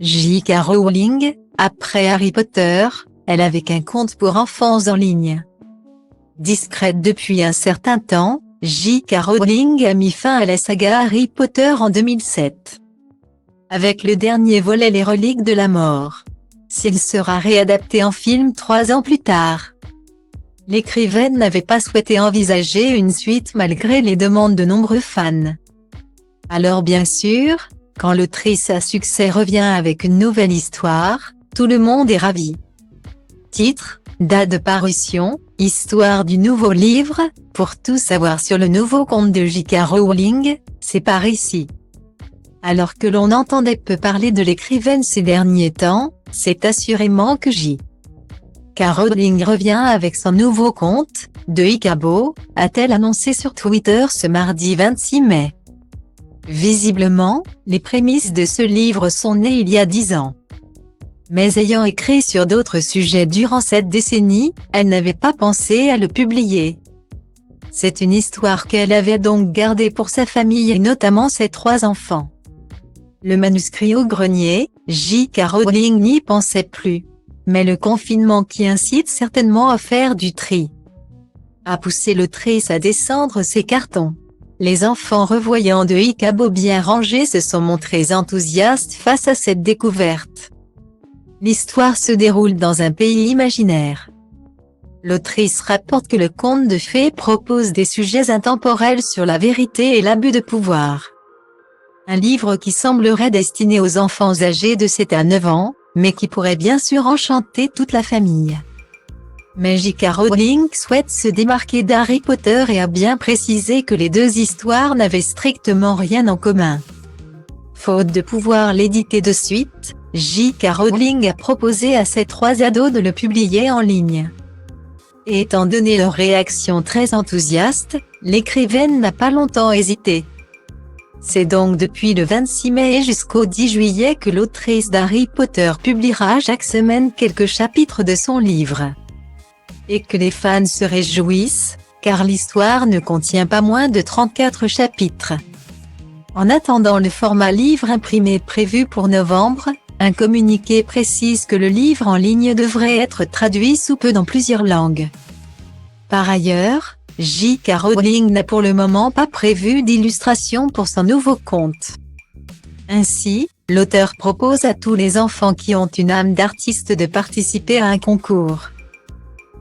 J.K. Rowling, après Harry Potter, elle avait qu'un compte pour enfants en ligne. Discrète depuis un certain temps, J.K. Rowling a mis fin à la saga Harry Potter en 2007. Avec le dernier volet Les Reliques de la Mort. S'il sera réadapté en film 3 ans plus tard. L'écrivaine n'avait pas souhaité envisager une suite malgré les demandes de nombreux fans. Alors bien sûr, quand l'autrice à succès revient avec une nouvelle histoire, tout le monde est ravi. Titre, date de parution, histoire du nouveau livre, pour tout savoir sur le nouveau conte de J.K. Rowling, c'est par ici. Alors que l'on entendait peu parler de l'écrivaine ces derniers temps, c'est assurément que J.K. Rowling revient avec son nouveau conte, de Ikabo, a-t-elle annoncé sur Twitter ce mardi 26 mai. Visiblement, les prémices de ce livre sont nées il y a 10 ans. Mais ayant écrit sur d'autres sujets durant cette décennie, elle n'avait pas pensé à le publier. C'est une histoire qu'elle avait donc gardée pour sa famille et notamment ses 3 enfants. Le manuscrit au grenier, J.K. Rowling n'y pensait plus. Mais le confinement qui incite certainement à faire du tri a poussé l'autrice à descendre ses cartons. Les enfants revoyants de Ikabo bien rangés se sont montrés enthousiastes face à cette découverte. L'histoire se déroule dans un pays imaginaire. L'autrice rapporte que le conte de fées propose des sujets intemporels sur la vérité et l'abus de pouvoir. Un livre qui semblerait destiné aux enfants âgés de 7 à 9 ans, mais qui pourrait bien sûr enchanter toute la famille. Mais J.K. Rowling souhaite se démarquer d'Harry Potter et a bien précisé que les 2 histoires n'avaient strictement rien en commun. Faute de pouvoir l'éditer de suite, J.K. Rowling a proposé à ses 3 ados de le publier en ligne. Et étant donné leur réaction très enthousiaste, l'écrivaine n'a pas longtemps hésité. C'est donc depuis le 26 mai jusqu'au 10 juillet que l'autrice d'Harry Potter publiera chaque semaine quelques chapitres de son livre. Et que les fans se réjouissent, car l'histoire ne contient pas moins de 34 chapitres. En attendant le format livre imprimé prévu pour novembre, un communiqué précise que le livre en ligne devrait être traduit sous peu dans plusieurs langues. Par ailleurs, J.K. Rowling n'a pour le moment pas prévu d'illustration pour son nouveau conte. Ainsi, l'auteur propose à tous les enfants qui ont une âme d'artiste de participer à un concours.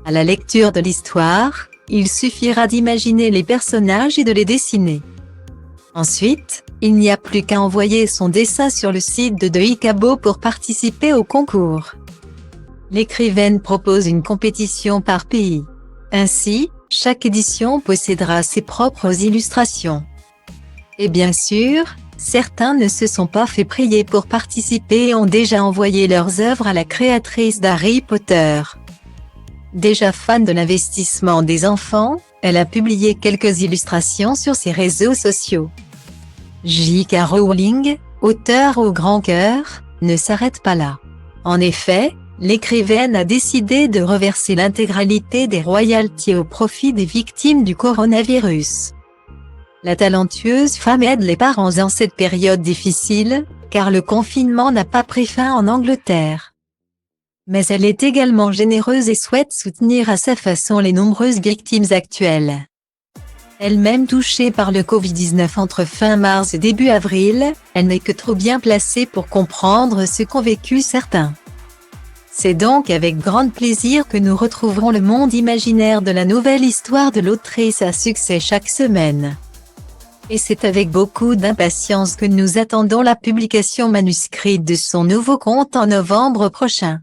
À la lecture de l'histoire, il suffira d'imaginer les personnages et de les dessiner. Ensuite, il n'y a plus qu'à envoyer son dessin sur le site de Ikabo pour participer au concours. L'écrivaine propose une compétition par pays. Ainsi, chaque édition possédera ses propres illustrations. Et bien sûr, certains ne se sont pas fait prier pour participer et ont déjà envoyé leurs œuvres à la créatrice d'Harry Potter. Déjà fan de l'investissement des enfants, elle a publié quelques illustrations sur ses réseaux sociaux. J.K. Rowling, auteure au grand cœur, ne s'arrête pas là. En effet, l'écrivaine a décidé de reverser l'intégralité des royalties au profit des victimes du coronavirus. La talentueuse femme aide les parents en cette période difficile, car le confinement n'a pas pris fin en Angleterre. Mais elle est également généreuse et souhaite soutenir à sa façon les nombreuses victimes actuelles. Elle-même touchée par le Covid-19 entre fin mars et début avril, elle n'est que trop bien placée pour comprendre ce qu'ont vécu certains. C'est donc avec grand plaisir que nous retrouverons le monde imaginaire de la nouvelle histoire de l'autrice à succès chaque semaine. Et c'est avec beaucoup d'impatience que nous attendons la publication manuscrite de son nouveau conte en novembre prochain.